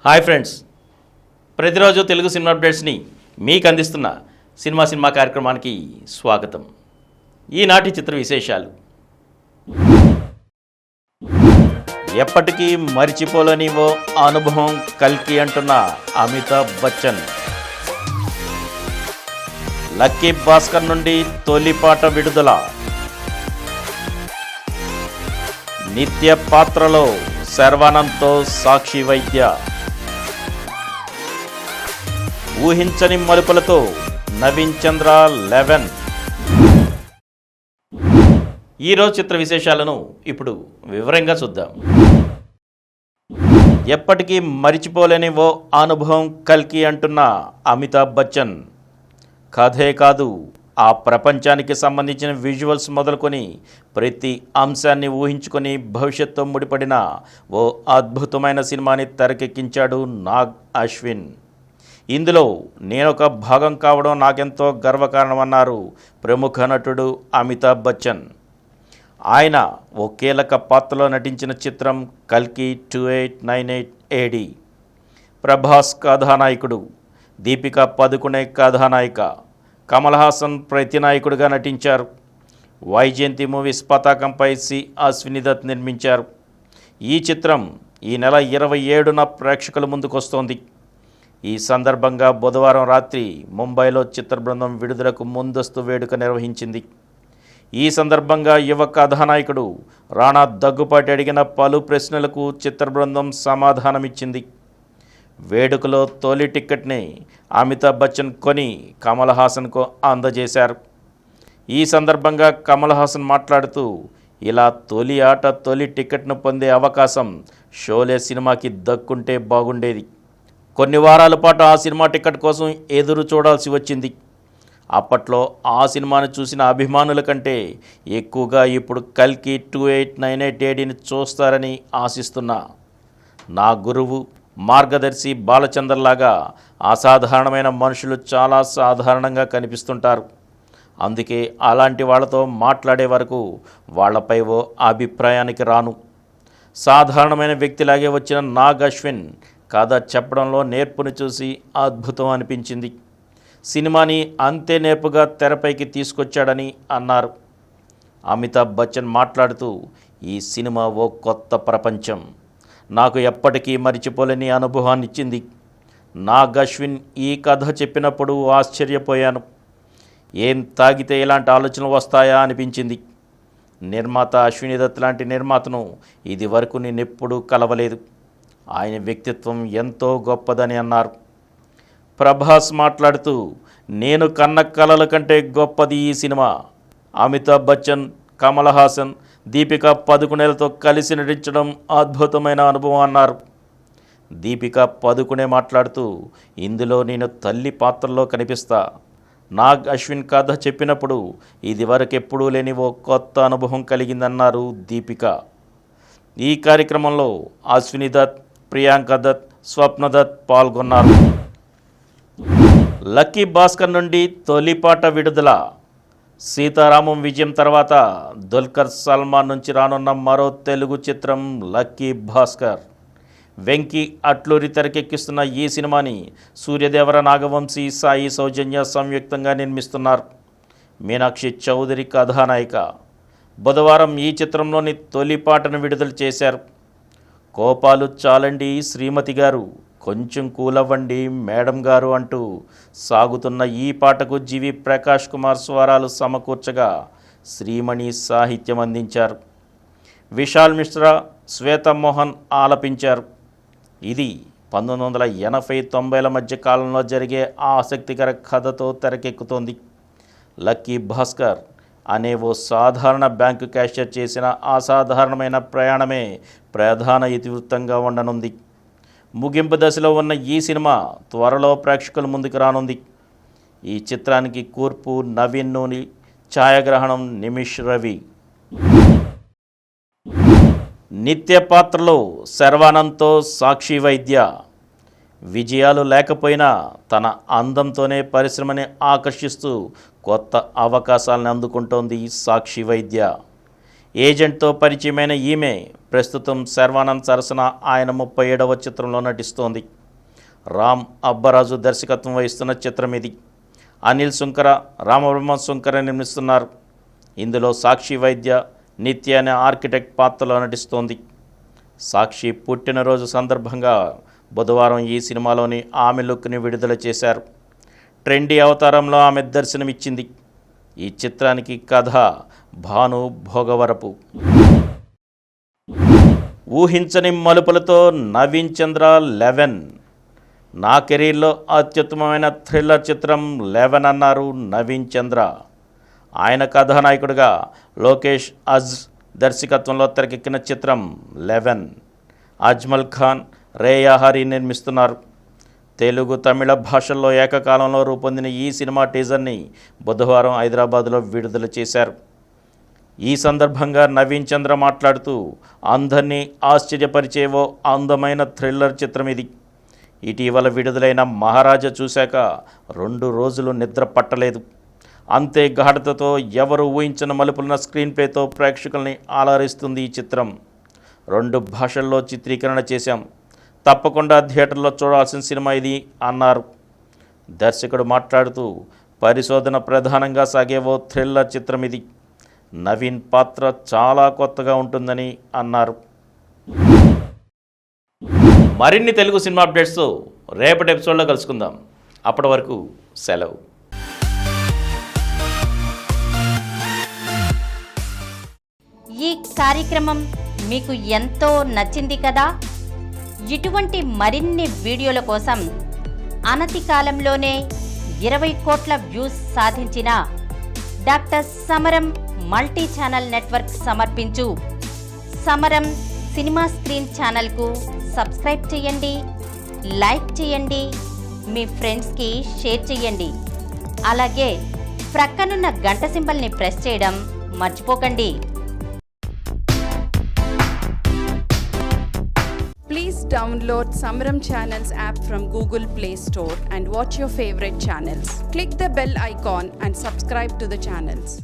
Hi friends, ప్రతిరోజు Telugu cinema అప్డేట్స్ని మీకు అందిస్తున్న సినిమా కార్యక్రమానికి స్వాగతం. ఈనాటి చిత్ర విశేషాలు. ఎప్పటికీ మరిచిపోలేని ఓ అనుభవం కల్కి అంటున్న అమితాబ్ బచ్చన్. లక్కీ భాస్కర్ నుండి తొలిపాట విడుదల. నిత్య పాత్రలో శర్వానంద్తో సాక్షి వైద్య. ఊహించని మలుపులతో నవీన్ చంద్ర 11. ఈరోజు చిత్ర విశేషాలను ఇప్పుడు వివరంగా చూద్దాం. ఎప్పటికీ మరిచిపోలేని ఓ అనుభవం కల్కి అంటున్న అమితాబ్ బచ్చన్. కథే కాదు, ఆ ప్రపంచానికి సంబంధించిన విజువల్స్ మొదలుకొని ప్రతి అంశాన్ని ఊహించుకొని భవిష్యత్తుతో ముడిపడిన ఓ అద్భుతమైన సినిమాని తెరకెక్కించాడు నాగ్ అశ్విన్. ఇందులో నేనొక భాగం కావడం నాకెంతో గర్వకారణమన్నారు ప్రముఖ నటుడు అమితాబ్ బచ్చన్. ఆయన ఓ కీలక పాత్రలో నటించిన చిత్రం కల్కి 2898 AD. ప్రభాస్ కథానాయకుడు, దీపికా పదుకునే కథానాయిక, కమల్ హాసన్ ప్రతినాయకుడిగా నటించారు. వైజయంతి మూవీస్ పతాకంపై సి అశ్విని దత్ నిర్మించారు. ఈ చిత్రం ఈ నెల 27న ప్రేక్షకుల ముందుకొస్తోంది. ఈ సందర్భంగా బుధవారం రాత్రి ముంబైలో చిత్ర బృందం విడుదలకు ముందస్తు వేడుక నిర్వహించింది. ఈ సందర్భంగా యువ కథానాయకుడు రాణా దగ్గుపాటి అడిగిన పలు ప్రశ్నలకు చిత్ర బృందం సమాధానమిచ్చింది. వేడుకలో తొలి టిక్కెట్ని అమితాబ్ బచ్చన్ కొని కమల్ హాసన్కు అందజేశారు. ఈ సందర్భంగా కమల్ హాసన్ మాట్లాడుతూ, ఇలా తొలి ఆట తొలి టిక్కెట్ను పొందే అవకాశం షోలే సినిమాకి దక్కుంటే బాగుండేది. కొన్ని వారాల పాటు ఆ సినిమా టికెట్ కోసం ఎదురు చూడాల్సి వచ్చింది. అప్పట్లో ఆ సినిమాను చూసిన అభిమానుల కంటే ఎక్కువగా ఇప్పుడు కల్కి 2898 ADని చూస్తారని ఆశిస్తున్నా. నా గురువు మార్గదర్శి బాలచందర్లాగా అసాధారణమైన మనుషులు చాలా సాధారణంగా కనిపిస్తుంటారు. అందుకే అలాంటి వాళ్ళతో మాట్లాడే వరకు వాళ్ళపై ఓ అభిప్రాయానికి రాను. సాధారణమైన వ్యక్తిలాగే వచ్చిన నాగ్ అశ్విన్ కథ చెప్పడంలో నేర్పుని చూసి అద్భుతం అనిపించింది. సినిమాని అంతే నేర్పుగా తెరపైకి తీసుకొచ్చాడని అన్నారు. అమితాబ్ బచ్చన్ మాట్లాడుతూ, ఈ సినిమా ఓ కొత్త ప్రపంచం, నాకు ఎప్పటికీ మరిచిపోలేని అనుభవాన్ని ఇచ్చింది. నాగ్ అశ్విన్ ఈ కథ చెప్పినప్పుడు ఆశ్చర్యపోయాను. ఏం తాగితే ఇలాంటి ఆలోచనలు వస్తాయా అనిపించింది. నిర్మాత అశ్విని దత్ లాంటి నిర్మాతను ఇది వరకు నేనెప్పుడూ కలవలేదు. ఆయన వ్యక్తిత్వం ఎంతో గొప్పదని అన్నారు. ప్రభాస్ మాట్లాడుతూ, నేను కన్న కలల కంటే గొప్పది ఈ సినిమా. అమితాబ్ బచ్చన్, కమల్ హాసన్, దీపికా పదుకునేలతో కలిసి నటించడం అద్భుతమైన అనుభవం అన్నారు. దీపికా పదుకునే మాట్లాడుతూ, ఇందులో నేను తల్లి పాత్రలో కనిపిస్తా. నాగ్ అశ్విన్ కథ చెప్పినప్పుడు ఇది వరకెప్పుడూ లేని ఓ కొత్త అనుభవం కలిగిందన్నారు దీపిక. ఈ కార్యక్రమంలో అశ్విని దత్, ప్రియాంక దత్, స్వప్న దత్ పాల్గొన్నారు. లక్కీ భాస్కర్ నుండి తొలిపాట విడుదల. సీతారామం విజయం తర్వాత దుల్కర్ సల్మాన్ నుంచి రానున్న మరో తెలుగు చిత్రం లక్కీ భాస్కర్. వెంకీ అట్లూరి తెరకెక్కిస్తున్న ఈ సినిమాని సూర్యదేవర నాగవంశీ, సాయి సౌజన్య సంయుక్తంగా నిర్మిస్తున్నారు. మీనాక్షి చౌదరి కథానాయిక. బుధవారం ఈ చిత్రంలోని తొలి పాటను విడుదల చేశారు. కోపాలు చాలండి శ్రీమతి గారు, కొంచెం కూలవ్వండి మేడం గారు అంటూ సాగుతున్న ఈ పాటకు జీవి ప్రకాష్ కుమార్ స్వరాలు సమకూర్చగా శ్రీమణి సాహిత్యం అందించారు. విశాల్ మిశ్రా, శ్వేతమోహన్ ఆలపించారు. ఇది 1980-90ల మధ్య కాలంలో జరిగే ఆసక్తికర కథతో తెరకెక్కుతోంది. లక్కీ భాస్కర్ అనే ఓ సాధారణ బ్యాంకు క్యాషియర్ చేసిన అసాధారణమైన ప్రయాణమే ప్రధాన ఇతివృత్తంగా ఉండనుంది. ముగింపు దశలో ఉన్న ఈ సినిమా త్వరలో ప్రేక్షకుల ముందుకు రానుంది. ఈ చిత్రానికి కూర్పు నవీన్ నూని, ఛాయాగ్రహణం నిమిష్ రవి. నిత్య పాత్రలో శర్వానంద్తో సాక్షి వైద్య. విజయాలు లేకపోయినా తన అందంతోనే పరిశ్రమని ఆకర్షిస్తూ కొత్త అవకాశాలను అందుకుంటోంది సాక్షి వైద్య. ఏజెంట్తో పరిచయమైన ఈమె ప్రస్తుతం శర్వానంద్ సరసన ఆయన 37వ చిత్రంలో నటిస్తోంది. రామ్ అబ్బరాజు దర్శకత్వం వహిస్తున్న చిత్రం ఇది. అనిల్ సుంకర, రామబ్రహ్మ సుంకర నిర్మిస్తున్నారు. ఇందులో సాక్షి వైద్య నిత్య అనే ఆర్కిటెక్ట్ పాత్రలో నటిస్తోంది. సాక్షి పుట్టినరోజు సందర్భంగా బుధవారం ఈ సినిమాలోని ఆమె లుక్ని విడుదల చేశారు. ట్రెండీ అవతారంలో ఆమె దర్శనమిచ్చింది. ఈ చిత్రానికి కథ భాను భోగవరపు. ఊహించని మలుపులతో నవీన్ చంద్ర 11. నా కెరీర్లో అత్యుత్తమమైన థ్రిల్లర్ చిత్రం 11 అన్నారు నవీన్ చంద్ర. ఆయన కథానాయకుడిగా లోకేష్ అజ్ దర్శకత్వంలో తెరకెక్కిన చిత్రం 11. అజ్మల్ ఖాన్, రేయా హరి నిర్మిస్తున్నారు. తెలుగు, తమిళ భాషల్లో ఏకకాలంలో రూపొందిన ఈ సినిమా టీజర్ని బుధవారం హైదరాబాద్లో విడుదల చేశారు. ఈ సందర్భంగా నవీన్ చంద్ర మాట్లాడుతూ, అందరినీ ఆశ్చర్యపరిచే ఓ అందమైన థ్రిల్లర్ చిత్రం ఇది. ఇటీవల విడుదలైన మహారాజా చూశాక 2 రోజులు నిద్ర పట్టలేదు. అంతే గాఢతతో ఎవరు ఊహించిన మలుపులున్న స్క్రీన్ ప్లేతో ప్రేక్షకుల్ని ఆలరిస్తుంది ఈ చిత్రం. 2 భాషల్లో చిత్రీకరణ చేశాం. తప్పకుండా థియేటర్లో చూడాల్సిన సినిమా ఇది అన్నారు. దర్శకుడు మాట్లాడుతూ, పరిశోధన ప్రధానంగా సాగే ఓ థ్రిల్లర్ చిత్రం ఇది. నవీన్ పాత్ర చాలా కొత్తగా ఉంటుందని అన్నారు. మరిన్ని తెలుగు సినిమా అప్డేట్స్తో రేపటి ఎపిసోడ్లో కలుసుకుందాం. అప్పటి వరకు సెలవు. ఈ కార్యక్రమం మీకు ఎంతో నచ్చింది కదా. ఇటువంటి మరిన్ని వీడియోల కోసం అనతి కాలంలోనే 20 కోట్ల వ్యూస్ సాధించిన డాక్టర్ సమరం మల్టీ ఛానల్ నెట్వర్క్ సమర్పించు సమరం సినిమా స్క్రీన్ ఛానల్కు సబ్స్క్రైబ్ చేయండి, లైక్ చేయండి, మీ ఫ్రెండ్స్కి షేర్ చేయండి. అలాగే ప్రక్కనున్న గంట సింబల్ని ప్రెస్ చేయడం మర్చిపోకండి. Please download Samaram Channels app from Google Play Store and watch your favorite channels. Click the bell icon and subscribe to the channels.